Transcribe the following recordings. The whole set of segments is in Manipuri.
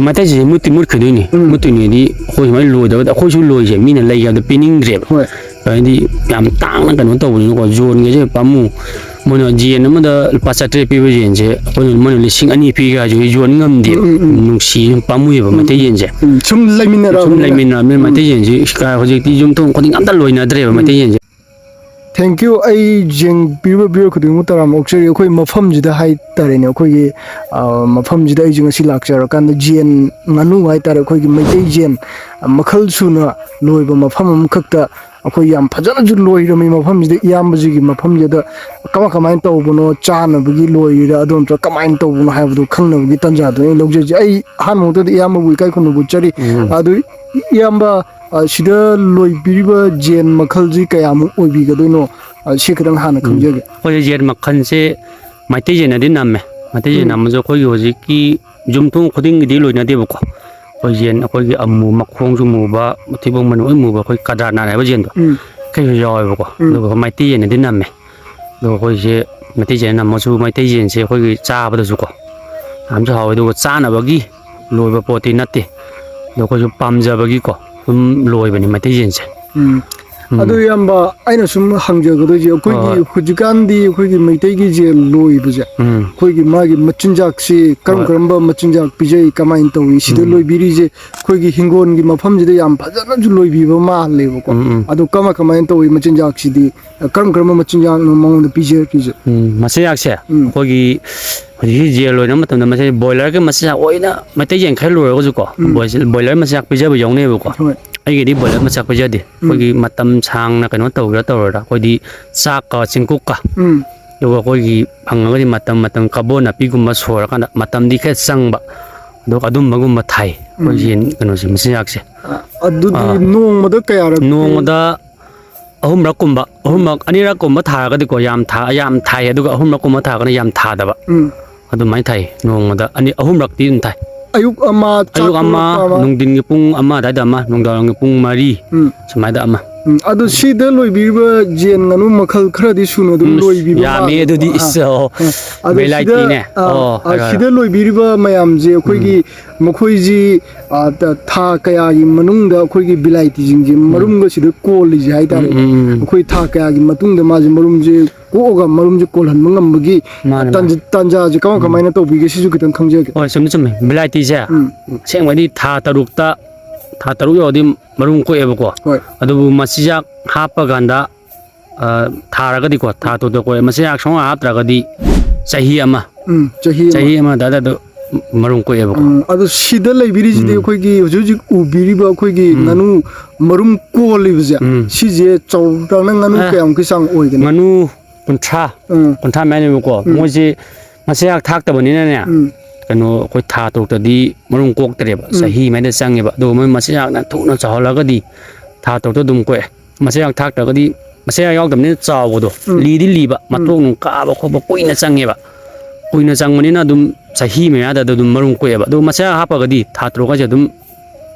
ꯃꯇꯩꯁꯦ ꯃꯨꯠꯇꯤ ꯃꯨꯠꯈꯤꯗꯣꯏꯅꯤ ꯃꯨꯠꯇꯣꯏꯅꯤꯗꯤ ꯑꯩꯈꯣꯏ ꯁꯨꯃꯥꯏꯅ ꯂꯣꯏꯗꯕꯗ ꯑꯩꯈꯣꯏꯁꯨ ꯂꯣꯏꯁꯦ ꯃꯤꯅ ꯂꯩꯒꯗ ꯄꯤꯅꯤꯡꯗ꯭ꯔꯦꯕ ꯍꯥꯏꯗꯤ ꯌꯥꯝ ꯇꯥꯡꯅ ꯀꯩꯅꯣ ꯇꯧꯕꯅꯤꯅꯀꯣ ꯖꯣꯟꯒꯁꯦ ꯄꯥꯝꯃꯨ ꯃꯣꯏꯅ ꯖꯦꯟ ꯑꯃꯗ ꯂꯨꯄꯥ 900 ꯄꯤꯕ ꯖꯦꯟꯁꯦ ꯑꯩꯈꯣꯏꯅ ꯃꯣꯏꯅ 2,000 ꯄꯤꯒ ꯍꯥꯏꯁꯨ ꯌꯣꯟ ꯉꯝꯗꯦꯕ ꯅꯨꯡꯁꯤ ꯄꯥꯝꯃꯨꯏꯕ ꯃꯩꯇꯩ ꯌꯦꯟꯁꯦ ꯁꯨꯝ ꯂꯩꯃꯤꯟꯅꯔꯕꯅꯤꯅ ꯃꯩꯇꯩ ꯌꯦꯟꯁꯤ ꯍꯧꯖꯤꯛꯇꯤ ꯌꯨꯝꯊꯣꯡ ꯈꯨꯗꯤꯡ ꯑꯝꯇ ꯂꯣꯏꯅꯗ꯭ꯔꯦꯕ ꯃꯩꯇꯩ ꯌꯦꯟꯁꯦ ꯊꯦꯡꯛ ꯌꯨ ꯑꯩ ꯖꯦꯡ ꯄꯤꯕ ꯈꯨꯗꯤꯡꯃꯛ ꯇꯔꯥꯝꯅ ꯑꯣꯛꯆꯔꯤ ꯑꯩꯈꯣꯏ ꯃꯐꯝꯁꯤꯗ ꯍꯥꯏꯇꯥꯔꯦꯅꯦ ꯑꯩꯈꯣꯏꯒꯤ ꯃꯐꯝꯁꯤꯗ ꯑꯩꯁꯦ ꯉꯁꯤ ꯂꯥꯛꯆꯔꯀꯥꯟꯗ ꯖꯦꯟ ꯉꯥꯅꯨ ꯍꯥꯏꯇꯥꯔꯦ ꯑꯩꯈꯣꯏꯒꯤ ꯃꯩꯇꯩ ꯖꯦꯟ ꯃꯈꯜ ꯁꯨꯅ ꯂꯣꯏꯕ ꯃꯐꯝ ꯑꯃꯈꯛꯇ ꯑꯩꯈꯣꯏ ꯌꯥꯝ ꯐꯖꯅꯁꯨ ꯂꯣꯏꯔꯝꯃꯤ ꯃꯐꯝꯁꯤꯗ ꯏꯌꯥꯝꯕꯁꯤꯒꯤ ꯃꯐꯝꯁꯤꯗ ꯀꯃꯥꯏꯅ ꯇꯧꯕꯅꯣ ꯆꯥꯅꯕꯒꯤ ꯂꯣꯏꯔꯤꯔꯥ ꯑꯗꯨ ꯅꯠꯇ꯭ꯔꯒ ꯀꯃꯥꯏꯅ ꯇꯧꯕꯅꯣ ꯍꯥꯏꯕꯗꯨ ꯈꯪꯅꯕꯒꯤ ꯇꯥꯟꯖꯥꯗꯨ ꯑꯩ ꯂꯧꯖꯔꯤꯁꯦ ꯑꯩ ꯑꯍꯥꯟꯕꯃꯛꯇꯗ ꯏꯌꯥꯝꯕꯕꯨ ꯏꯀꯥꯏ ꯈꯨꯝꯅꯕ ꯎꯠꯆꯔꯤ ꯑꯗꯨ ꯏꯌꯥꯝꯕ ꯁꯤꯗ ꯂꯣꯏꯕꯤꯔꯤꯕ ꯖꯦꯟ ꯃꯈꯜꯁꯤ ꯀꯌꯥꯃꯨꯛ ꯑꯣꯏꯕꯤꯒꯗꯣꯏꯅꯣ ꯁꯤ ꯈꯤꯇꯪ ꯍꯥꯟꯅ ꯈꯪꯖꯒꯦ ꯑꯩꯈꯣꯏ ꯖꯦꯟ ꯃꯈꯜꯁꯦ ꯃꯩꯇꯩ ꯖꯦꯟꯅꯗꯤ ꯅꯝꯃꯦ ꯃꯩꯇꯩ ꯖꯦꯟ ꯅꯝꯃꯁꯨ ꯑꯩꯈꯣꯏꯒꯤ ꯍꯧꯖꯤꯛꯀꯤ ꯌꯨꯝꯊꯣꯡ ꯈꯨꯗꯤꯡꯒꯤꯗꯤ ꯂꯣꯏꯅꯗꯦꯕꯀꯣ ꯑꯩꯈꯣꯏ ꯖꯦꯟ ꯑꯩꯈꯣꯏꯒꯤ ꯑꯃꯨ ꯃꯈꯣꯡꯁꯨ ꯃꯨꯕ ꯃꯊꯤꯕꯣꯡ ꯃꯅꯨꯡ ꯂꯣꯏ ꯃꯨꯕ ꯑꯩꯈꯣꯏ ꯀꯗ꯭ꯔꯥꯠ ꯍꯥꯏꯕ ꯖꯦꯟꯗꯣ ꯀꯩꯁꯨ ꯌꯥꯎꯋꯦꯕꯀꯣ ꯑꯗꯨꯒ ꯃꯩꯇꯩ ꯖꯦꯟꯅꯗꯤ ꯅꯝꯃꯦ ꯑꯗꯨꯒ ꯑꯩꯈꯣꯏꯁꯦ ꯃꯩꯇꯩ ꯖꯦꯟ ꯅꯝꯃꯁꯨ ꯃꯩꯇꯩ ꯖꯦꯟꯁꯦ ꯑꯩꯈꯣꯏꯒꯤ ꯆꯥꯕꯗꯁꯨꯀꯣ ꯌꯥꯝꯁꯨ ꯍꯥꯎꯋꯦ ꯑꯗꯨꯒ ꯆꯥꯅꯕꯒꯤ ꯂꯣꯏꯕ ꯄꯣꯠꯇꯤ ꯅꯠꯇꯦ ꯑꯗꯣ ꯑꯩꯈꯣꯏꯁꯨ ꯄꯥꯝꯖꯕꯒꯤꯀꯣ ꯁꯨꯝ ꯂꯣꯏꯕꯅꯤ ꯃꯩꯇꯩ ꯖꯦꯟꯁꯦ ꯑꯗꯨ ꯏꯌꯥꯝꯕ ꯑꯩꯅ ꯁꯨꯝ ꯍꯪꯖꯒꯗꯣꯏꯁꯦ ꯑꯩꯈꯣꯏꯒꯤ ꯍꯧꯖꯤꯛꯀꯥꯟꯗꯤ ꯑꯩꯈꯣꯏꯒꯤ ꯃꯩꯇꯩꯒꯤ ꯖꯦꯟ ꯂꯣꯏꯕꯁꯦ ꯑꯩꯈꯣꯏꯒꯤ ꯃꯥꯒꯤ ꯃꯆꯤꯟꯖꯥꯛꯁꯤ ꯀꯔꯝꯕ ꯃꯆꯤꯟꯖꯥꯛ ꯄꯤꯖꯩ ꯀꯃꯥꯏꯅ ꯇꯧꯏ ꯁꯤꯗ ꯂꯣꯏꯕꯤꯔꯤꯁꯦ ꯑꯩꯈꯣꯏꯒꯤ ꯍꯤꯡꯒꯣꯜꯒꯤ ꯃꯐꯝꯁꯤꯗ ꯌꯥꯝ ꯐꯖꯅꯁꯨ ꯂꯣꯏꯕꯤꯕ ꯃꯥꯜꯂꯦꯕꯀꯣ ꯑꯗꯨ ꯀꯃꯥꯏꯅ ꯇꯧꯏ ꯃꯆꯤꯟꯖꯥꯛꯁꯤꯗꯤ ꯀꯔꯝꯕ ꯃꯆꯤꯟꯖꯥꯛꯅꯣ ꯃꯉꯣꯟꯗ ꯄꯤꯖꯔꯛꯈꯤꯁꯦ ꯃꯆꯤꯟꯖꯥꯛꯁꯦ ꯑꯩꯈꯣꯏꯒꯤ ꯍꯧꯖꯤꯛꯀꯤ ꯖꯦꯟ ꯂꯣꯏꯅꯕ ꯃꯇꯝꯗ ꯃꯁꯤ ꯕꯣꯏꯂꯔꯒꯤ ꯃꯆꯤꯟꯖꯥꯛ ꯑꯣꯏꯅ ꯃꯩꯇꯩ ꯌꯦꯟ ꯈꯔ ꯂꯣꯏꯔꯒꯁꯨꯀꯣ ꯕꯣꯏꯂꯔ ꯃꯆꯤꯟꯖꯥꯛ ꯄꯤꯖꯕ ꯌꯥꯎꯅꯩꯕꯀꯣ ꯑꯩꯒꯤꯗꯤ ꯕꯣꯏꯂꯔ ꯃꯆꯤꯟꯖꯥꯛ ꯄꯤꯖꯗꯦ ꯑꯩꯈꯣꯏꯒꯤ ꯃꯇꯝ ꯁꯥꯡꯅ ꯀꯩꯅꯣ ꯇꯧꯔꯗ ꯑꯩꯈꯣꯏꯗꯤ ꯆꯥꯛꯀ ꯆꯦꯡꯀꯨꯞꯀ ꯑꯗꯨꯒ ꯑꯩꯈꯣꯏꯒꯤ ꯐꯪꯉꯒꯗꯤ ꯃꯇꯝ ꯀꯕꯣ ꯅꯥꯄꯤꯒꯨꯝꯕ ꯁꯣꯏꯔꯀꯥꯟꯗ ꯃꯇꯝꯗꯤ ꯈꯔ ꯆꯪꯕ ꯑꯗꯨꯒ ꯑꯗꯨꯝꯕꯒꯨꯝꯕ ꯊꯥꯏ ꯑꯩꯈꯣꯏ ꯌꯦꯟ ꯀꯩꯅꯣꯁꯦ ꯃꯆꯤꯟꯖꯥꯛꯁꯦ ꯑꯗꯨꯗꯤ ꯅꯣꯡꯃꯗ ꯀꯌꯥꯔꯛ ꯅꯣꯡꯃꯗ ꯑꯅꯤꯔꯛꯀꯨꯝꯕ ꯊꯥꯔꯒꯗꯤꯀꯣ ꯌꯥꯝ ꯊꯥꯏ ꯑꯗꯨꯒ ꯑꯍꯨꯝꯔꯛꯀꯨꯝꯕ ꯊꯥꯔꯒꯅ ꯌꯥꯝ ꯊꯥꯗꯕ ꯑꯗꯨꯃꯥꯏꯅ ꯊꯥꯏ ꯅꯣꯡꯃꯗ ꯑꯍꯨꯝꯔꯛꯇꯤ ꯑꯗꯨꯝ ꯊꯥꯏ ꯑꯌꯨꯛ ꯑꯃ ꯅꯨꯡꯊꯤꯟꯒꯤ ꯄꯨꯡ 1 ꯑꯗꯨꯋꯥꯏꯗ ꯑꯃ ꯅꯨꯡꯗꯥꯡꯋꯥꯏꯔꯝꯒꯤ ꯄꯨꯡ 4 ꯁꯨꯃꯥꯏꯅ ꯑꯃ ꯑꯗꯨ ꯁꯤꯗ ꯂꯣꯏꯕꯤꯔꯤꯕ ꯖꯦꯟ ꯉꯥꯅꯨ ꯃꯈꯜ ꯈꯔꯗꯤ ꯁꯨꯅ ꯑꯗꯨꯝ ꯂꯣꯏꯕꯤꯕ ꯌꯥꯝꯃꯤ ꯑꯗꯨꯗꯤ ꯑꯗꯣ ꯁꯤꯗ ꯂꯣꯏꯕꯤꯔꯤꯕ ꯃꯌꯥꯝꯁꯦ ꯑꯩꯈꯣꯏꯒꯤ ꯃꯈꯣꯏꯁꯤ ꯊꯥ ꯀꯌꯥꯒꯤ ꯃꯅꯨꯡꯗ ꯑꯩꯈꯣꯏꯒꯤ ꯕꯤꯂꯥꯏꯇꯤꯁꯤꯡꯁꯦ ꯃꯔꯨꯝꯒ ꯁꯤꯗ ꯀꯣꯜꯂꯤꯁꯦ ꯍꯥꯏꯇꯥꯔꯦ ꯑꯩꯈꯣꯏ ꯊꯥ ꯀꯌꯥꯒꯤ ꯃꯇꯨꯡꯗ ꯃꯥꯁꯦ ꯃꯔꯨꯝꯁꯦ ꯀꯣꯛꯑꯒ ꯃꯔꯨꯝꯁꯦ ꯀꯣꯜꯍꯟꯕ ꯉꯝꯕꯒꯤ ꯇꯥꯟꯖꯥꯁꯦ ꯀꯃꯥꯏꯅ ꯇꯧꯕꯤꯒꯦ ꯁꯤꯁꯨ ꯈꯤꯇꯪ ꯈꯪꯖꯒꯦ ꯍꯣꯏ ꯆꯨꯝꯃꯦ ꯕꯤꯂꯥꯏꯇꯤꯁꯦ ꯑꯁꯦꯡꯕꯗꯤ ꯊꯥ 3 ꯌꯧꯔꯗꯤ ꯃꯔꯨꯝ ꯀꯣꯛꯑꯦꯕꯀꯣ ꯑꯗꯨꯕꯨ ꯃꯆꯤꯟꯖꯥꯛ ꯍꯥꯞꯄꯀꯥꯟꯗ ꯊꯥꯔꯒꯗꯤꯀꯣ ꯊꯥ 3 ꯀꯣꯛꯑꯦ ꯃꯆꯤꯟꯖꯥꯛ ꯁꯨꯡꯍꯥꯞ ꯍꯥꯞꯇ꯭ꯔꯒꯗꯤ ꯆꯍꯤ ꯑꯃ ꯑꯗꯨꯋꯥꯏꯗ ꯃꯔꯨꯝ ꯀꯣꯛꯑꯦꯕꯀꯣ ꯑꯗꯣ ꯁꯤꯗ ꯂꯩꯕꯤꯔꯤꯁꯤꯗꯤ ꯑꯩꯈꯣꯏꯒꯤ ꯍꯧꯖꯤꯛ ꯎꯕꯤꯔꯤꯕ ꯑꯩꯈꯣꯏꯒꯤ ꯉꯥꯅꯨ ꯃꯔꯨꯝ ꯀꯣꯜꯂꯤꯕꯁꯦ ꯁꯤꯁꯦ ꯆꯥꯎꯔꯥꯛꯅ ꯉꯥꯅꯨ ꯀꯌꯥꯃꯨꯛꯀꯤ ꯆꯥꯡ ꯑꯣꯏꯒꯅꯤ ꯉꯥꯅꯨ 50 ꯃꯌꯥꯅꯦꯕꯀꯣ ꯃꯣꯏꯁꯦ ꯃꯆꯤꯟꯖꯥꯛ ꯊꯥꯛꯇꯕꯅꯤꯅꯅꯦ ꯀꯩꯅꯣ ꯑꯩꯈꯣই ꯊꯥ 3ꯇꯗꯤ ꯃꯔꯨꯝ ꯀꯣꯛꯇ꯭ꯔꯦꯕ ꯆꯍꯤ ꯑꯃꯗ ꯆꯪꯉꯦꯕ ꯑꯗꯨꯒ ꯃꯣꯏ ꯃꯆꯤꯟꯖꯥꯛꯅ ꯊꯨꯅ ꯆꯥꯎꯍꯜꯂꯒꯗꯤ ꯊꯥ 3ꯇ ꯑꯗꯨꯝ ꯀꯣꯛꯑꯦ ꯃꯆꯤꯟꯖꯥꯛ ꯊꯥꯛꯇ꯭ꯔꯒꯗꯤ ꯃꯆꯤꯟꯖꯥꯛ ꯌꯥꯎꯗꯕꯅꯤꯅ ꯆꯥꯎꯕꯗꯣ ꯂꯤꯗꯤ ꯂꯤꯕ ꯃꯇꯣꯡ ꯅꯨꯡ ꯀꯥꯕ ꯈꯣꯠꯄ ꯀꯨꯏꯅ ꯆꯪꯉꯦꯕ ꯀꯨꯏꯅ ꯆꯪꯕꯅꯤꯅ ꯑꯗꯨꯝ ꯆꯍꯤ ꯃꯌꯥꯗ ꯑꯗꯨꯝ ꯃꯔꯨꯝ ꯀꯣꯛꯑꯦꯕ ꯑꯗꯨꯒ ꯃꯆꯤꯟꯖꯥꯛ ꯍꯥꯞꯄꯒꯗꯤ ꯊꯥ 3 ꯍꯥꯏꯁꯦ ꯑꯗꯨꯝ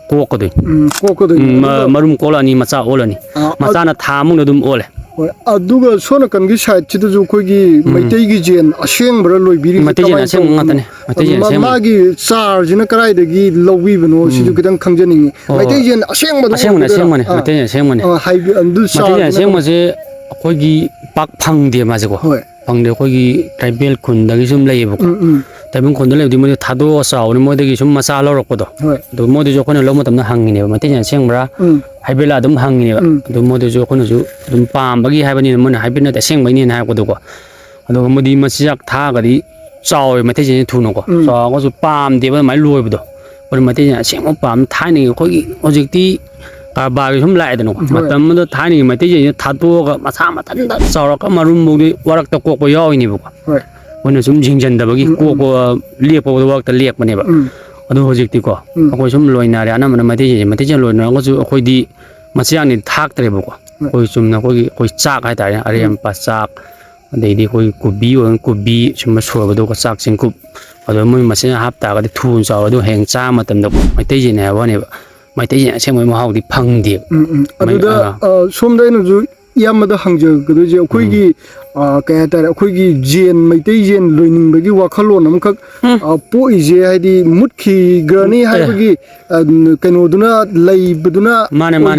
ꯀꯣꯛꯀꯗꯣꯏꯅꯤ ꯃꯔꯨꯝ ꯀꯣꯛꯂꯛꯑꯅꯤ ꯃꯆꯥ ꯑꯣꯜꯂꯅꯤ ꯃꯆꯥꯅ ꯊꯥ ꯑꯃꯨꯛꯅ ꯑꯗꯨꯝ ꯑꯣꯜꯂꯦ ꯍꯣꯏ ꯑꯗꯨꯒ ꯁꯣꯝ ꯅꯥꯀꯟꯒꯤ ꯁꯥꯏꯗꯁꯤꯗꯁꯨ ꯑꯩꯈꯣꯏꯒꯤ ꯃꯩꯇꯩꯒꯤ ꯖꯦꯟ ꯑꯁꯦꯡꯕꯔ ꯂꯣꯏꯕꯤꯔꯤꯁꯤ ꯀꯃꯥꯏꯅ ꯇꯧꯕꯅꯣ ꯃꯥꯒꯤ ꯆꯥꯔꯁꯤꯅ ꯀꯗꯥꯏꯗꯒꯤ ꯂꯧꯕꯤꯕꯅꯣ ꯁꯤꯁꯨ ꯈꯤꯇꯪ ꯈꯪꯖꯅꯤꯡꯉꯤ ꯃꯩꯇꯩ ꯖꯦꯟ ꯑꯁꯦꯡꯕꯗꯣ ꯑꯁꯦꯡꯕꯅꯦ ꯃꯩꯇꯩ ꯖꯦꯟ ꯑꯁꯦꯡꯕꯅꯦ ꯃꯩꯇꯩ ꯖꯦꯟ ꯑꯁꯦꯡꯕꯁꯦ ꯑꯩꯈꯣꯏꯒꯤ ꯄꯥꯛ ꯐꯪꯗꯦ ꯃꯥꯁꯦꯀꯣ ꯐꯪꯗꯦ ꯑꯩꯈꯣꯏꯒꯤ ꯇ꯭ꯔꯥꯏꯕꯦꯜ ꯈꯨꯟꯗꯒꯤ ꯁꯨꯝ ꯂꯩꯌꯦꯕꯀꯣ ꯇ꯭ꯔꯥꯏꯕꯦꯜ ꯈꯨꯟꯗ ꯂꯩꯕꯗꯤ ꯃꯣꯏꯗꯤ ꯊꯥꯗꯣꯛꯑ ꯆꯥꯎꯕꯅꯤ ꯃꯣꯏꯗꯒꯤ ꯁꯨꯝ ꯃꯆꯥ ꯂꯧꯔꯛꯄꯗꯣ ꯑꯗꯨ ꯃꯣꯏꯗꯁꯨ ꯑꯩꯈꯣꯏꯅ ꯂꯧꯕ ꯃꯇꯝꯗ ꯍꯪꯉꯤꯅꯦꯕ ꯃꯩꯇꯩ ꯖꯦꯟ ꯑꯁꯦꯡꯕ꯭ꯔꯥ ꯍꯥꯏꯕ꯭ꯔꯤꯠꯂ ꯑꯗꯨꯝ ꯍꯪꯉꯤꯅꯦꯕ ꯑꯗꯨ ꯃꯣꯏꯗꯁꯨ ꯑꯩꯈꯣꯏꯅꯁꯨ ꯑꯗꯨꯝ ꯄꯥꯝꯕꯒꯤ ꯍꯥꯏꯕꯅꯤꯅ ꯃꯣꯏꯅ ꯍꯥꯏꯕ꯭ꯔꯤꯠ ꯅꯠꯇꯦ ꯑꯁꯦꯡꯕꯩꯅꯦꯅ ꯍꯥꯏꯔꯛꯄꯗꯣꯀꯣ ꯑꯗꯨꯒ ꯃꯣꯏꯗꯤ ꯃꯆꯤꯟꯖꯥꯛ ꯊꯥꯛꯑꯒꯗꯤ ꯆꯥꯎꯋꯦ ꯃꯩꯇꯩ ꯖꯦꯟꯁꯦ ꯊꯨꯅꯀꯣ ꯆꯥꯎꯔꯒꯁꯨ ꯄꯥꯝꯗꯦꯕ ꯑꯗꯨꯃꯥꯏꯅ ꯂꯣꯏꯕꯗꯣ ꯑꯩꯈꯣꯏ ꯃꯩꯇꯩ ꯖꯦꯟ ꯑꯁꯦꯡꯕ ꯄꯥꯝꯃꯤ ꯊꯥꯏꯅꯒꯤ ꯑꯩꯈꯣꯏꯒꯤ ꯍꯧꯖꯤꯛꯇꯤ ꯀꯔꯕꯥꯔꯒꯤ ꯁꯨꯝ ꯂꯥꯛꯑꯦꯗꯅꯀꯣ ꯃꯇꯝ ꯑꯃꯗ ꯊꯥꯏꯅꯒꯤ ꯃꯩꯇꯩ ꯖꯦꯟꯁꯦ ꯊꯥꯗꯣꯛꯑꯒ ꯃꯁꯥ ꯃꯊꯟꯇ ꯆꯥꯎꯔꯛꯀ ꯃꯔꯨꯝꯐꯥꯎꯗꯤ ꯋꯥꯔꯛꯇ ꯀꯣꯛꯄ ꯌꯥꯎꯔꯤꯅꯦꯕꯀꯣ ꯑꯩꯈꯣꯏꯅ ꯁꯨꯝ ꯌꯦꯡꯁꯤꯟꯗꯕꯒꯤ ꯀꯣꯛꯄ ꯂꯦꯞꯄꯗ ꯋꯥꯔꯛꯇ ꯂꯦꯞꯄꯅꯦꯕ ꯑꯗꯨ ꯍꯧꯖꯤꯛꯇꯤꯀꯣ ꯑꯩꯈꯣꯏ ꯁꯨꯝ ꯂꯣꯏꯅꯔꯦ ꯑꯅꯝꯕꯅ ꯃꯩꯇꯩ ꯖꯦꯟ ꯂꯣꯏꯅꯔꯒꯁꯨ ꯑꯩꯈꯣꯏꯗꯤ ꯃꯆꯤꯟꯖꯥꯛꯅꯤ ꯊꯥꯛꯇ꯭ꯔꯦꯕꯀꯣ ꯑꯩꯈꯣꯏ ꯆꯨꯝꯅ ꯑꯩꯈꯣꯏ ꯆꯥꯛ ꯍꯥꯏꯇꯥꯔꯦ ꯑꯔꯦꯝꯄ ꯆꯥꯛ ꯑꯗꯩꯗꯤ ꯑꯩꯈꯣꯏ ꯀꯣꯕꯤ ꯑꯣꯏꯔꯒꯅ ꯀꯣꯕꯤ ꯁꯨꯝꯕ ꯁꯣꯏꯕꯗꯨꯒ ꯆꯥꯛ ꯆꯦꯡꯀꯨꯞ ꯑꯗꯨ ꯃꯣꯏ ꯃꯆꯤꯟꯖꯥꯛ ꯍꯥꯞꯇꯥꯔꯒꯗꯤ ꯊꯨꯅ ꯆꯥꯎꯔ ꯑꯗꯨ ꯍꯌꯦꯡ ꯆꯥꯕ ꯃꯇꯝꯗ ꯃꯩꯇꯩ ꯖꯦꯟ ꯍꯥꯏꯕ ꯋꯥꯅꯦꯕ ꯃꯩꯇꯩ ꯖꯦꯟ ꯑꯁꯦꯡꯕꯒꯤ ꯃꯍꯥꯎꯗꯤ ꯐꯪꯗꯦꯕ ꯑꯗꯨꯗ ꯁꯣꯝꯗ ꯑꯩꯅꯁꯨ iyamada hangjagdoje akhoi kaya tare akhoi jen maitai jen loining bagi wakhalon amkhak poije haidi mutki grani haibagi kanoduna laibduna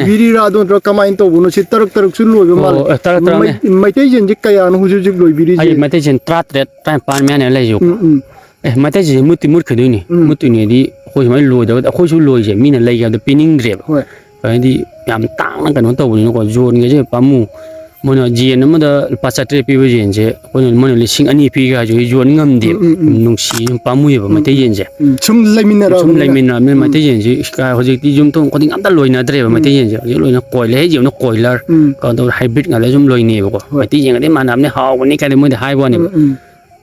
biri ra don kamain to buno si tarak su loiba mal maitai jen je kaya no huju jik loibiri ai maitai jen trat pan mane leju maitai jen muti mut khaduni mutuni di khoi mai loi da khoi su loi je mina lei ga da pining dreb di yam tang na kan to buno ko zon ge je pamu mono jen amada pasatre pi we jen je mono lising ani pi ga jo zon ngam de nungsi pamu ye ba maitai jen je sum laimina me maitai jen je ka hojik ti jum tong koding amta loina dre ba maitai jen je loina koi le je no koiler ka to hybrid nga le jum loi ne ba ko maitai jen ga de manam ne haw ni ka de mo de hai ba ne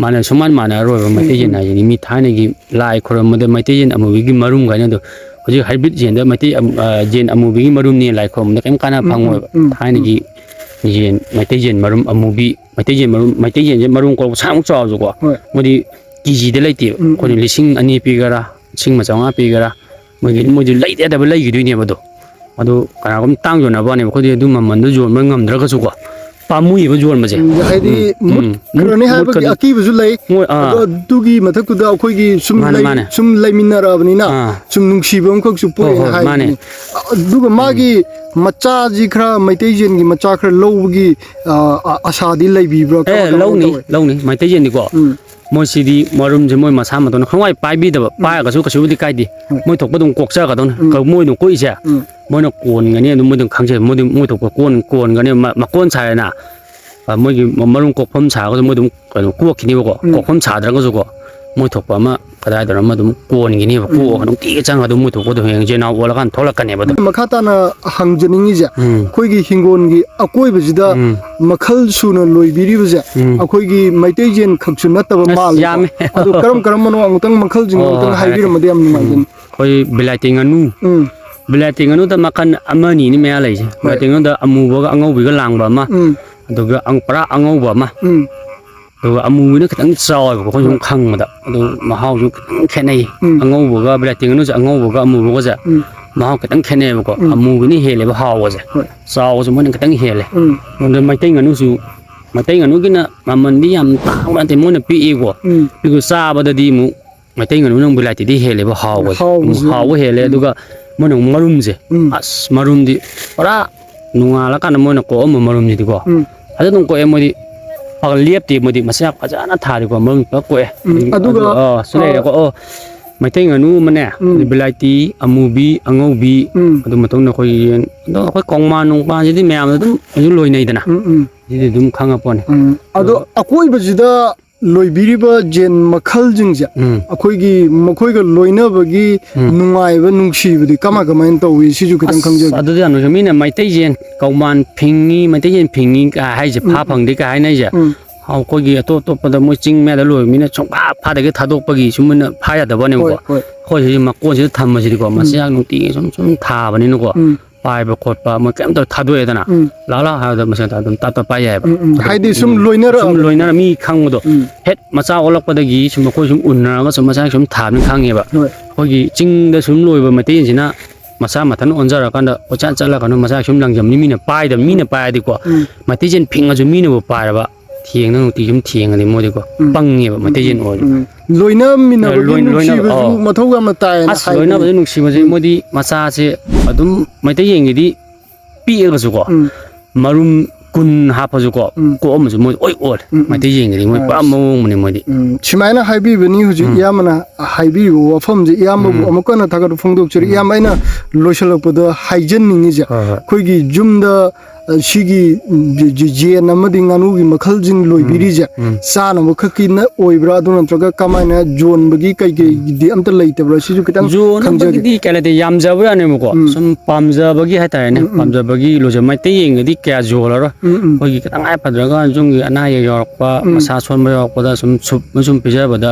mana suman mana ro ba maitai jen na ni mi thane gi lai khoram mo de maitai jen amu gi marum ga ne do hojik hybrid jen da maitai jen amu gi marum ni lai khoram da kem kana phangoi thane gi jen maitai jen marum amubi maitai jen je marum ko sang chaw jo ko modi kg de laite ko ni lising ani pi gara sing ma changa pi gara modi laite da lai gi dui ne bodo adu kana kom tang jo na ba ne ko de du mamman du jo ngam dra ga su ko pamui ba jon ma je haidi krani ha ba aki bu lay dugi mathak tu da khoi gi sum laimina ra bani na sum nungsi bam khok su po hai duga magi macha ji khra maitai jen gi macha khra lowgi asa di lai bi bro law ni maitai jen ni ko moi si di marum je moi masa ma don khwai pai bi da pa ga su ka su di kai di moi thok ba dong kok cha ga don ka moi no ko i cha moi no kon ga ne no moi dong khang che moi thok ba kon ga ne ma kon cha na moi gi marum kok phom cha ga moi dong ko ki ni ko kok phom cha da ga su ko moi thok ba ma kada da ma dum kon gi ni ba ko dong ti chang ga dum moi thok ko do heng je na wala kan tholak kan ne ba makata na hangjaningi ja khoi gi hingon gi akoi ba jida makhal suna loi biri ba ja akoi gi maitai jen khaksu nataba mal adu karam mano angtang makhal jing angtang haibir ma dem ma jen khoi bilati nganu da makan amani ni me alai je bilati nganu da amu ba ga angau bi ga lang ba ma adu ga ang pra angau ba ma adu amu ni khang chaw ba ko jong khang ma da adu ma hau ju khenai angau ba ga bilati nganu ja angau ba ga amu ba ga ja ma hau khang khenai ba ko amu ni hele ba hau ja chaw ju mon khang hele mon maitai nganu su maitai nganu gi na maman di yam ta ba te mon pi e ko pi ko sa ba da di mu maitai nganu nang bilati di hele ba hau ba hele aduga mon marum je as marum di ora nunga la kan mon ko marum ji di ko ada nung ko emodi pag liep ti modi masak ajana thari ko mong pa ko aduga sule ko maitai nganu mane bilati amubi angaubi adu matong na ko yen do ko kongma nung pa ji di myam dum ju loi nei dana ji dum khanga pon adu akoi ba jida loibiriba jen makhal jingja akoi gi makoi ga loina bagi nungai ba nungsi budi kama in to wi siju kitang khangja adu ja no mina maitai jen kauman phingi maitai jen phingi ka hai je pha phang de ka hai nai ja hau ko gi to pa da mo ching me da loi mina chong pha da ge thadok pa gi sumna pha ya da ba ne ko khoi ji ma ko ji tham ma ji ko ma sia nung ti sum tha ba ni no ko pai ba khot pa mo kem to thadu e da na la ha da ma sa ta dum ta pa ya ba haidi sum loiner mi khang do het macha olak pa da gi sum ko sum unna ga sum macha sum tha ni khang ye ba ko gi ching da sum loi ba ma te yin na macha mathan onjara kan da o chan chala kan macha sum langjam ni mi na pai di ko ma te jen phing a ju mi na ba pai ba thieng nang ti jum thieng ani mo di ko pang ye ba ma te jen o loina mina loina mathau ga ma tai as loina ba nu si ma je mo di macha se adum mai te yen gi di pi ga su ko marum kun ha pa ju ko ma ju mo oi ol mai te yen gi mo pa mo ni mo di chimaina haibi bani huji yamana haibi wa fam je yam bu amakana thagar phongdok churi yamaina loisalak da haijen ningi ja khoi gi jumda shigi je namadi nganu gi makhal jing loi biri ja sa na mukhaki na oibra du nantraga kamaina jon bagi kai kai di amta leite bra siju kitang khangja di kala de yam jabra ne mo ko sum pamja bagi ha ta ne pamja bagi lo ja mai te yeng di kya jola ro ko gi kitang ai padra ga jung gi ana ye yorok pa masa son ba yorok pa da sum pija ba da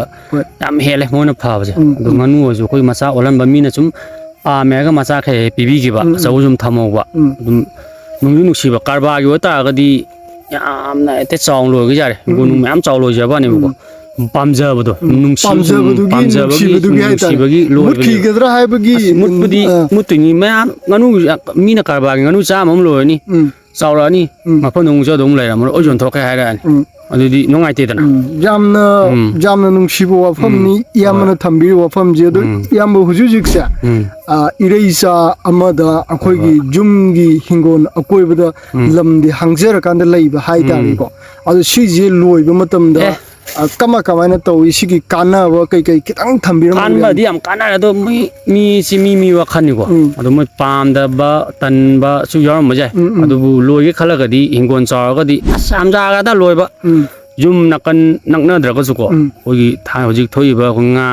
yam hele mo na pha ba ja du nganu jo ko masa olan ba mi na sum a me ga masa khe pibi gi ba sa sum thamo ba dum nung nu si ba karba gi ta ga di yam na te chong lo gi ja re gu nu yam chaw lo ja ba ne ko pamja ba do nung si pamja ba gi lo mutki gadra hai ba gi mut budi mut ni ma nganu mi na karba gi nganu cha mam lo ni ꯆꯥꯎꯔꯛꯑꯅꯤ ꯃꯐꯝ ꯅꯨꯡꯁꯨ ꯑꯗꯨꯝ ꯂꯩꯔꯝꯃꯔꯣꯏ ꯑꯣꯏ ꯌꯣꯟꯊꯣꯛꯀꯦ ꯍꯥꯏꯔꯛꯑꯅꯤ ꯑꯗꯨꯗꯤ ꯅꯨꯡꯉꯥꯏꯇꯦꯗꯅ ꯌꯥꯝꯅ ꯅꯨꯡꯁꯤꯕ ꯋꯥꯐꯝꯅꯤ ꯏꯌꯥꯝꯕꯅ ꯊꯝꯕꯤꯔꯤꯕ ꯋꯥꯐꯝꯁꯦ ꯑꯗꯨ ꯏꯌꯥꯝꯕ ꯍꯧꯖꯤꯛꯁꯦ ꯏꯔꯩꯆꯥ ꯑꯃꯗ ꯑꯩꯈꯣꯏꯒꯤ ꯌꯨꯝꯒꯤ ꯍꯤꯡꯒꯣꯜ ꯑꯀꯣꯏꯕꯗ ꯂꯝꯗꯤ ꯍꯥꯡꯖꯔꯀꯥꯟꯗ ꯂꯩꯕ ꯍꯥꯏꯇꯥꯔꯦꯀꯣ ꯑꯗꯨ ꯁꯤꯁꯦ ꯂꯣꯏꯕ ꯃꯇꯝꯗ ꯀꯃꯥꯏꯅ ꯇꯧꯏ ꯁꯤꯒꯤ ꯀꯥꯟꯅꯕ ꯀꯩꯀꯩ ꯈꯤꯇꯪ ꯊꯝꯕꯤꯔꯝꯃꯣ ꯀꯥꯟꯅꯕꯗꯤ ꯌꯥꯝ ꯀꯥꯟꯅꯔꯦ ꯑꯗꯣ ꯃꯤ ꯋꯥꯈꯜꯅꯤꯀꯣ ꯑꯗꯣ ꯃꯣꯏ ꯄꯥꯝꯗꯕ ꯇꯟꯕꯁꯨ ꯌꯥꯎꯔꯝꯕ ꯌꯥꯏ ꯑꯗꯨꯕꯨ ꯂꯣꯏꯒꯦ ꯈꯜꯂꯒꯗꯤ ꯍꯤꯡꯒꯣꯜ ꯆꯥꯎꯔꯒꯗꯤ ꯑꯁ ꯌꯥꯝ ꯖꯥꯒꯗ ꯂꯣꯏꯕ ꯌꯨꯝ ꯅꯥꯀꯟ ꯅꯛꯅꯗ꯭ꯔꯒꯁꯨꯀꯣ ꯑꯩꯈꯣꯏꯒꯤ ꯍꯧꯖꯤꯛ ꯊꯣꯛꯏꯕ ꯑꯩꯈꯣꯏ ꯉꯥ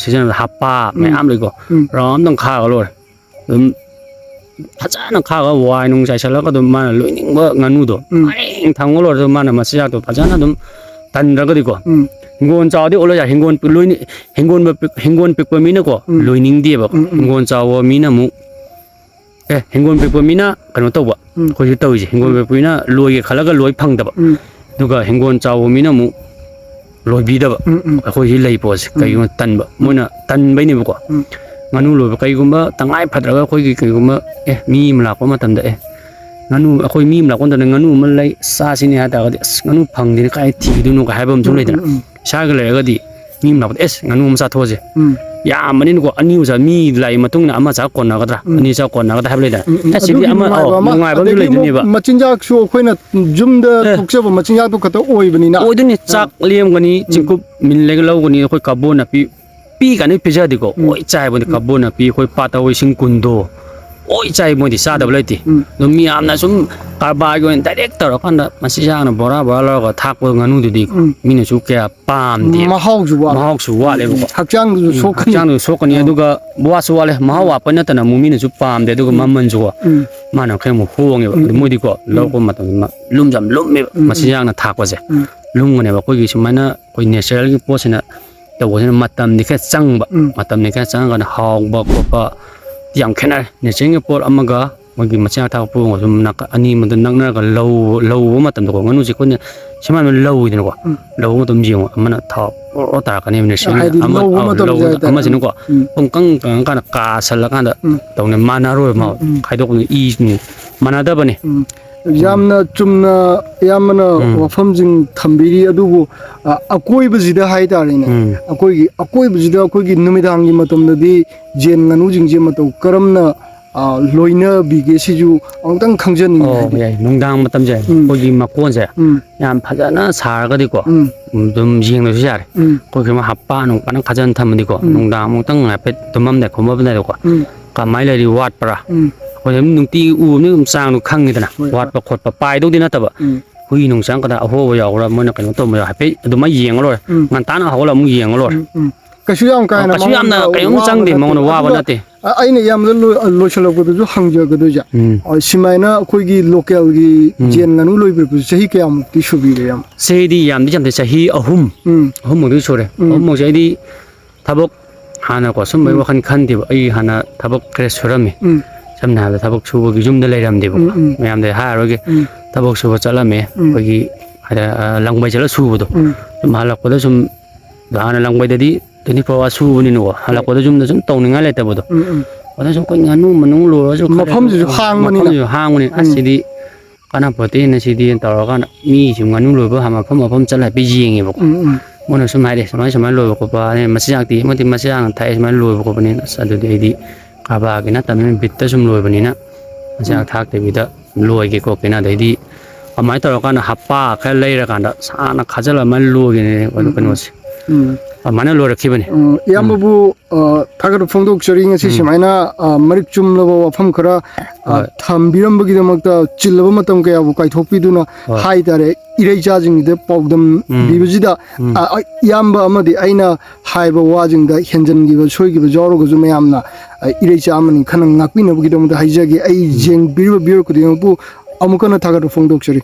ꯁꯤꯖꯤꯟꯅꯕ ꯍꯥꯞꯄ ꯃꯌꯥꯝ ꯂꯩꯀꯣ ꯔꯥꯎꯟ ꯑꯝꯇꯪ ꯈꯥꯔꯒ ꯂꯣꯏꯔꯦ ꯑꯗꯨꯝ ꯐꯖꯅ ꯈꯥꯔꯒ ꯋꯥꯏ ꯅꯨꯡ ꯆꯥꯏꯁꯤꯜꯂꯒ ꯑꯗꯨꯝ ꯃꯥꯅ ꯂꯣꯏꯅꯤꯡꯕ ꯉꯥꯅꯨꯗꯣ ꯄꯔꯦꯡ ꯊꯝꯒ ꯂꯣꯏꯔꯁꯨ ꯃꯥꯅ ꯃꯆꯤꯟꯖꯥꯛꯇꯣ ꯐꯖꯅ ꯑꯗꯨꯝ ꯇꯟꯗ꯭ꯔꯒꯗꯤꯀꯣ ꯍꯤꯡꯒꯣꯜ ꯆꯥꯎꯔꯗꯤ ꯑꯣꯜꯂ ꯌꯥꯏ ꯍꯤꯡꯒꯣꯜ ꯄꯤꯛꯄ ꯃꯤꯅꯀꯣ ꯂꯣꯏꯅꯤꯡꯗꯦꯕ ꯍꯤꯡꯒꯣꯜ ꯆꯥꯎꯕ ꯃꯤꯅ ꯑꯃꯨꯛ ꯍꯤꯡꯒꯣꯜ ꯄꯤꯛꯄ ꯃꯤꯅ ꯀꯩꯅꯣ ꯇꯧꯕ ꯑꯩꯈꯣꯏꯁꯨ ꯇꯧꯔꯤꯁꯦ ꯍꯤꯡꯒꯣꯜ ꯄꯤꯛꯄ ꯃꯤꯅ ꯂꯣꯏꯒꯦ ꯈꯜꯂꯒ ꯂꯣꯏ ꯐꯪꯗꯕ ꯑꯗꯨꯒ ꯍꯤꯡꯒꯣꯜ ꯆꯥꯎꯕ ꯃꯤꯅ ꯑꯃꯨꯛ ꯂꯣꯏꯕꯤꯗꯕ ꯑꯩꯈꯣꯏꯁꯤ ꯂꯩ ꯄꯣꯠꯁꯦ ꯀꯩꯒꯨꯝꯕ ꯇꯟꯕ ꯃꯣꯏꯅ ꯇꯟꯕꯩꯅꯦꯕꯀꯣ ꯉꯥꯅꯨ ꯂꯣꯏꯕ ꯀꯩꯒꯨꯝꯕ ꯇꯉꯥꯏ ꯐꯗ꯭ꯔꯒ ꯑꯩꯈꯣꯏꯒꯤ ꯀꯩꯒꯨꯝꯕ ꯃꯤ ꯑꯃ ꯂꯥꯛꯄ ꯃꯇꯝꯗ ꯉꯥꯅꯨ ꯑꯩꯈꯣꯏ ꯃꯤ ꯑꯃ ꯂꯥꯛꯄ ꯃꯇꯝꯗ ꯉꯥꯅꯨ ꯑꯃ ꯂꯩ ꯆꯥꯁꯤꯅꯦ ꯍꯥꯏ ꯇꯥꯔꯒꯗꯤ ꯑꯁ ꯉꯥꯅꯨ ꯐꯪꯗꯦꯅ ꯀꯥꯏ ꯊꯤꯗꯣꯏꯅꯣ ꯍꯥꯏꯕ ꯑꯃ ꯁꯨꯝ ꯂꯩꯗꯅ ꯏꯁꯥꯒ ꯂꯩꯔꯒꯗꯤ ꯃꯤ ꯑꯃ ꯂꯥꯛꯄꯗ ꯉꯥꯅꯨ ꯑꯃ ꯆꯥꯊꯣꯛꯑꯁꯦ ꯌꯥꯝꯕꯅꯤꯅꯀꯣ ꯑꯅꯤ ꯆꯥ ꯃꯤ ꯂꯥꯛꯏ ꯃꯇꯨꯡꯗ ꯑꯃ ꯆꯥ ꯀꯣꯟꯅꯒꯗ꯭ꯔꯥ ꯑꯅꯤ ꯆꯥ ꯀꯣꯟꯅꯒꯗ꯭ꯔꯥ ꯍꯥꯏꯕ ꯂꯩꯗꯅ ꯁꯤꯗꯤ ꯑꯃ ꯅꯨꯡꯉꯥꯏꯕ ꯑꯃꯁꯨ ꯂꯩꯗꯣꯏꯅꯦꯕ ꯃꯆꯤꯟꯖꯥꯛꯁꯨ ꯑꯩꯈꯣꯏꯅ ꯌꯨꯝꯗ ꯊꯣꯛꯆꯕ ꯃꯆꯤꯟꯖꯥꯛꯇꯨ ꯈꯛꯇ ꯑꯣꯏꯕꯅꯤꯅ ꯑꯣꯏꯗꯣꯏꯅꯤ ꯆꯥꯛ ꯂꯦꯝꯒꯅꯤ ꯆꯤꯡꯀꯨꯞ ꯃꯤꯜꯂꯒ ꯂꯧꯒꯅꯤ ꯑꯩꯈꯣꯏ ꯀꯕꯣ ꯅꯥꯄꯤ ꯄꯤ ꯀꯥꯟꯗ ꯄꯤꯖꯗꯦꯀꯣ ꯂꯣꯏ ꯆꯥꯏꯕꯅꯤ ꯀꯕꯣ ꯅꯥꯄꯤ ꯑꯩꯈꯣꯏ ꯄꯥꯠꯇ ꯏꯁꯤꯡ ꯀꯨꯟꯗꯣ ꯂꯣꯏ ꯆꯥꯏ ꯃꯣꯏꯗꯤ ꯆꯥꯗꯕ ꯂꯩꯇꯦ ꯑꯗꯨꯝ ꯃꯤꯌꯥꯝꯅ ꯁꯨꯝ ꯀꯔꯕꯥꯔꯒꯤ ꯑꯣꯏꯅ ꯗꯥꯏꯔꯦꯛ ꯇꯧꯔꯀꯥꯟꯗ ꯃꯆꯤꯟꯖꯥꯛꯅ ꯕꯣꯔꯥ ꯂꯧꯔꯒ ꯊꯥꯛꯄ ꯉꯥꯅꯨꯗꯨꯗꯤ ꯃꯤꯅꯁꯨ ꯀꯌꯥ ꯄꯥꯝꯗꯦ ꯃꯍꯥꯎꯁꯨ ꯋꯥꯠꯂꯦꯕꯀꯣ ꯍꯛꯆꯥꯡꯗꯨ ꯁꯣꯛꯀꯅꯤ ꯑꯗꯨꯒ ꯋꯥꯠꯁꯨ ꯋꯥꯠꯂꯦ ꯃꯍꯥꯎ ꯋꯥꯠꯄ ꯅꯠꯇꯅ ꯑꯃꯨꯛ ꯃꯤꯅꯁꯨ ꯄꯥꯝꯗꯦ ꯑꯗꯨꯒ ꯃꯃꯜꯁꯨꯀꯣ ꯃꯥꯅ ꯈꯔ ꯑꯃꯨꯛ ꯍꯣꯡꯉꯦꯕ ꯑꯗꯨ ꯃꯣꯏꯗꯤꯀꯣ ꯂꯧꯔꯛꯄ ꯃꯇꯝꯗ ꯂꯨꯝꯁꯨ ꯌꯥꯝ ꯂꯨꯝꯃꯦꯕ ꯃꯆꯤꯟꯖꯥꯛꯅ ꯊꯥꯛꯄꯁꯦ ꯂꯨꯝꯒꯅꯦꯕ ꯑꯩꯈꯣꯏꯒꯤ ꯁꯨꯃꯥꯏꯅ ꯑꯩꯈꯣꯏ ꯅꯦꯆꯔꯦꯜꯒꯤ ꯄꯣꯠꯁꯤꯅ ꯇꯧꯕꯁꯤꯅ ꯃꯇꯝꯗꯤ ꯈꯔ ꯆꯪꯕ ꯃꯇꯝꯗꯤ ꯈꯔ ꯆꯪꯉꯒꯅ ꯍꯥꯎꯕ ꯈꯣꯠꯄ ꯌꯥꯝ ꯈꯦꯠꯅꯔꯦ ꯅꯦꯆꯔꯦꯜꯒꯤ ꯄꯣꯠ ꯑꯃꯒ ꯃꯣꯏꯒꯤ ꯃꯆꯤꯟꯖꯥꯛ ꯊꯥꯛꯄ ꯄꯣꯠ ꯑꯃꯒ ꯑꯅꯤꯃꯗ ꯅꯛꯅꯔꯒ ꯂꯧꯕ ꯃꯇꯝꯗꯀꯣ ꯉꯥꯅꯨꯁꯦ ꯑꯩꯈꯣꯏꯅ ꯁꯨꯃꯥꯏꯅ ꯂꯧꯋꯤꯗꯅꯀꯣ ꯂꯧꯕ ꯃꯇꯝ ꯌꯦꯡꯉꯣ ꯑꯃꯅ ꯊꯥꯎ ꯇꯥꯔꯛꯀꯅꯦꯕ ꯅꯦꯆꯔꯦꯜ ꯑꯃꯁꯤꯅꯀꯣ ꯄꯨꯡꯀꯪ ꯀꯪꯉꯀꯥꯟꯗ ꯀꯥꯁꯜꯂꯀꯥꯟꯗ ꯇꯧꯅꯤ ꯃꯥꯟꯅꯔꯣꯏꯕ ꯈꯥꯏꯗꯣꯛꯄ ꯏ ꯃꯥꯟꯅꯗꯕꯅꯤ ꯌꯥꯝꯅ ꯆꯨꯝꯅ ꯑꯌꯥꯝꯕꯅ ꯋꯥꯐꯝꯁꯤꯡ ꯊꯝꯕꯤꯔꯤ ꯑꯗꯨꯕꯨ ꯑꯀꯣꯏꯕꯁꯤꯗ ꯍꯥꯏꯇꯥꯔꯦꯅꯦ ꯑꯩꯈꯣꯏꯒꯤ ꯑꯀꯣꯏꯕꯁꯤꯗ ꯑꯩꯈꯣꯏꯒꯤ ꯅꯨꯃꯤꯗꯥꯡꯒꯤ ꯃꯇꯝꯗꯗꯤ ꯌꯦꯟ ꯉꯥꯅꯨꯁꯤꯡꯁꯦ ꯃꯇꯧ ꯀꯔꯝꯅ ꯂꯣꯏꯅꯕꯤꯒꯦ ꯁꯤꯁꯨ ꯑꯃꯨꯛꯇꯪ ꯈꯪꯖꯅꯤꯡꯉꯤ ꯌꯥꯏ ꯅꯨꯡꯗꯥꯡ ꯃꯇꯝꯁꯦ ꯑꯩꯈꯣꯏꯒꯤ ꯃꯀꯣꯟꯁꯦ ꯌꯥꯝ ꯐꯖꯅ ꯁꯥꯔꯒꯗꯤꯀꯣ ꯑꯗꯨꯝ ꯌꯦꯡꯗꯁꯨ ꯌꯥꯔꯦ ꯑꯩꯈꯣꯏꯒꯤ ꯍꯞꯄꯥ ꯅꯨꯡꯄꯥꯅ ꯐꯖꯅ ꯊꯝꯃꯗꯤꯀꯣ ꯅꯨꯡꯗꯥꯡ ꯑꯃꯨꯛꯇꯪ ꯍꯥꯏꯐꯦꯠ ꯇꯨꯝꯃꯝꯗꯥꯏ ꯈꯣꯃꯝꯗꯥꯏꯗꯀꯣ ꯀꯃꯥꯏꯅ ꯂꯩꯔꯤ ꯋꯥꯠꯄ꯭ꯔꯥ ꯑꯩꯈꯣꯏ ꯑꯗꯨꯝ ꯅꯨꯡꯇꯤꯒꯤ ꯎꯕꯅꯤ ꯑꯗꯨꯝ ꯆꯥꯡꯗꯣ ꯈꯪꯉꯤꯗꯅ ꯋꯥꯠꯄ ꯈꯣꯠꯄ ꯄꯥꯏꯗꯧꯗꯤ ꯅꯠꯇꯕ ꯍꯨꯏ ꯅꯨꯡ ꯆꯪꯉꯛꯀꯗ ꯑꯍꯣꯕ ꯌꯥꯎꯕ꯭ꯔꯥ ꯃꯣꯏꯅ ꯀꯩꯅꯣ ꯇꯧꯕ ꯍꯥꯏꯐꯦꯠ ꯑꯗꯨꯃꯥꯏꯅ ꯌꯦꯡꯉ ꯂꯣꯏꯔꯦ ꯉꯟꯇꯥꯅ ꯍꯧꯒꯠꯂ ꯑꯃꯨꯛ ꯌꯦꯡꯉ ꯂꯣꯏꯔꯦ ꯀꯩꯁꯨ ꯌꯥꯝ ꯀꯥ ꯍꯦꯟꯅ ꯀꯩꯁꯨ ꯌꯥꯝꯅ ꯀꯩꯝ ꯆꯪꯗꯦ ꯃꯉꯣꯟꯗ ꯋꯥꯕ ꯅꯠꯇꯦ ꯑꯩꯅ ꯌꯥꯝꯅ ꯂꯣꯏꯁꯤꯜꯂꯛꯄꯗꯁꯨ ꯍꯪꯖꯒꯗꯣꯏꯁꯦ ꯁꯨꯃꯥꯏꯅ ꯑꯩꯈꯣꯏꯒꯤ ꯂꯣꯀꯦꯜꯒꯤ ꯌꯦꯟ ꯉꯥꯅꯨ ꯂꯣꯏꯕꯤꯕꯁꯤ ꯆꯍꯤ ꯀꯌꯥꯃꯨꯛꯇꯤ ꯁꯨꯕꯤꯔꯦ ꯌꯥꯝ ꯆꯍꯤꯗꯤ ꯌꯥꯝꯗꯤ ꯌꯥꯝꯗꯦ ꯆꯍꯤ ꯑꯍꯨꯝꯃꯨꯛꯇꯤ ꯁꯨꯔꯦ ꯑꯍꯨꯝꯃꯨꯛꯁꯦ ꯑꯩꯗꯤ ꯊꯕꯛ ꯍꯥꯟꯅꯀꯣ ꯁꯨꯝꯕꯒꯤ ꯋꯥꯈꯜ ꯈꯟꯗꯦꯕ ꯑꯩ ꯍꯥꯟꯅ ꯊꯕꯛ ꯈꯔ ꯁꯨꯔꯝꯃꯤ ꯁꯝꯅ ꯍꯥꯏꯔꯕꯗ ꯊꯕꯛ ꯁꯨꯕꯒꯤ ꯌꯨꯝꯗ ꯂꯩꯔꯝꯗꯦꯕꯀꯣ ꯃꯌꯥꯝꯗ ꯍꯥꯏꯔꯔꯣꯏꯒꯦ ꯊꯕꯛ ꯁꯨꯕ ꯆꯠꯂꯝꯃꯦ ꯑꯩꯈꯣꯏꯒꯤ ꯂꯪꯕꯩ ꯆꯠꯂ ꯁꯨꯕꯗꯣ ꯁꯨꯝ ꯍꯜꯂꯛꯄꯗ ꯁꯨꯝ ꯍꯥꯟꯅ ꯂꯪꯕꯩꯗꯗꯤ 24 hours ꯁꯨꯕꯅꯤꯅꯀꯣ ꯍꯜꯂꯛꯄꯗ ꯌꯨꯝꯗ ꯁꯨꯝ ꯇꯧꯅꯤꯡꯉꯥꯏ ꯂꯩꯇꯕꯗꯣ ꯑꯗ ꯁꯨꯝ ꯑꯩꯈꯣꯏ ꯉꯥꯅꯨ ꯃꯅꯨꯡ ꯂꯣꯏꯔꯁꯨ ꯃꯐꯝꯁꯤꯁꯨ ꯍꯥꯡꯕꯅꯤ ꯑꯁ ꯁꯤꯗꯤ ꯀꯥꯟꯅꯄꯣꯠꯇꯦꯅ ꯁꯤꯗꯤ ꯇꯧꯔꯀꯥꯟꯗ ꯃꯤꯁꯨ ꯉꯥꯅꯨ ꯂꯣꯏꯕ ꯃꯐꯝ ꯆꯠꯂ ꯍꯥꯏꯐꯦꯠ ꯌꯦꯡꯉꯦꯕꯀꯣ ꯃꯣꯏꯅ ꯁꯨꯝ ꯍꯥꯏꯔꯦ ꯁꯨꯃꯥꯏꯅ ꯂꯣꯏꯕ ꯈꯣꯠꯄ ꯃꯆꯤꯟꯖꯥꯛꯇꯤ ꯑꯃꯗꯤ ꯃꯆꯤꯟꯖꯥꯛꯅ ꯊꯥꯛꯑꯦ ꯁꯨꯃꯥꯏꯅ ꯂꯣꯏꯕ ꯈꯣꯠꯄꯅꯤꯅ ꯑꯁ ꯑꯗꯨꯗꯤ ꯑꯩꯗꯤ ꯀꯔꯕꯥꯔꯒꯤ ꯅꯠꯇꯕꯅꯤꯅ ꯕꯤꯠꯇ ꯁꯨꯝ ꯂꯣꯏꯕꯅꯤꯅ ꯃꯆꯤꯟꯖꯥꯛ ꯊꯥꯛꯇꯕꯤꯗ ꯂꯣꯏꯒꯦ ꯈꯣꯠꯀꯦꯅ ꯑꯗꯩꯗꯤ ꯑꯗꯨꯃꯥꯏꯅ ꯇꯧꯔꯀꯥꯟꯗ ꯍꯞꯄꯥ ꯈꯔ ꯂꯩꯔꯀꯥꯟꯗ ꯁꯥꯡꯅ ꯈꯥꯖꯤꯜꯂ ꯑꯃ ꯂꯣꯏꯒꯅꯦ ꯀꯩꯅꯣꯁꯦ ꯑꯗꯨꯃꯥꯏꯅ ꯂꯣꯏꯔꯛꯈꯤꯕꯅꯤ ꯏꯌꯥꯝꯕꯕꯨ ꯊꯥꯒꯠꯄ ꯐꯣꯡꯗꯣꯛꯆꯔꯤ ꯉꯁꯤ ꯁꯨꯃꯥꯏꯅ ꯃꯔꯤꯛ ꯆꯨꯝꯂꯕ ꯋꯥꯐꯝ ꯈꯔ ꯊꯝꯕꯤꯔꯝꯕꯒꯤꯗꯃꯛꯇ ꯆꯤꯜꯂꯕ ꯃꯇꯝ ꯀꯌꯥꯕꯨ ꯀꯥꯏꯊꯣꯛꯄꯤꯗꯨꯅ ꯍꯥꯏꯇꯥꯔꯦ ꯏꯔꯩꯆꯥꯁꯤꯡꯁꯤꯗ ꯄꯥꯎꯗꯝ ꯄꯤꯕꯁꯤꯗ ꯏꯌꯥꯝꯕ ꯑꯃꯗꯤ ꯑꯩꯅ ꯍꯥꯏꯕ ꯋꯥꯁꯤꯡꯗ ꯍꯦꯟꯖꯟꯈꯤꯕ ꯁꯣꯏꯈꯤꯕ ꯌꯥꯎꯔꯒꯁꯨ ꯃꯌꯥꯝꯅ ꯏꯔꯩꯆꯥ ꯑꯃꯅꯤ ꯈꯟꯅ ꯉꯥꯛꯄꯤꯅꯕꯒꯤꯗꯃꯛꯇ ꯍꯥꯏꯖꯒꯦ ꯑꯩ ꯌꯦꯡꯕꯤꯔꯤꯕ ꯚꯤꯌꯔ ꯈꯨꯗꯤꯡꯃꯛꯄꯨ ꯑꯃꯨꯛ ꯍꯟꯅ ꯊꯥꯒꯠꯄ ꯐꯣꯡꯗꯣꯛꯆꯔꯤ